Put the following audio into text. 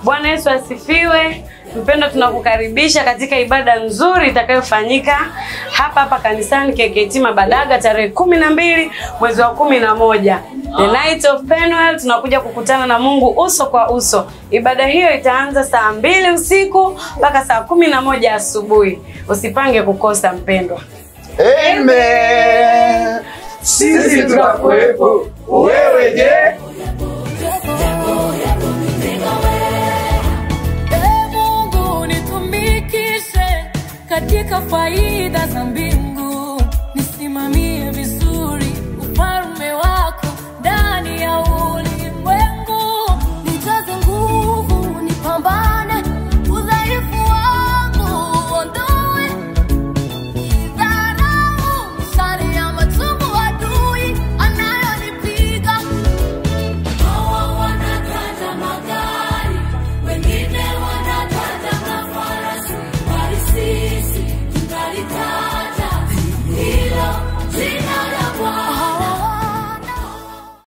Bwana Yesu asifiwe. Mpendwa, tunakukaribisha katika ibada nzuri itakayofanyika hapa kanisani KKKT Mabadaga tarehe 12 mwezi wa 11. The Night of Penuel. Tunakuja kukutana na Mungu uso kwa uso. Ibada hiyo itaanza saa 2 usiku mpaka saa 11 asubuhi. Usipange kukosa mpendwa. Amen. Sisi tutakuwepo. Wewe je? Mungu nitumikishe katika faida za mbingu.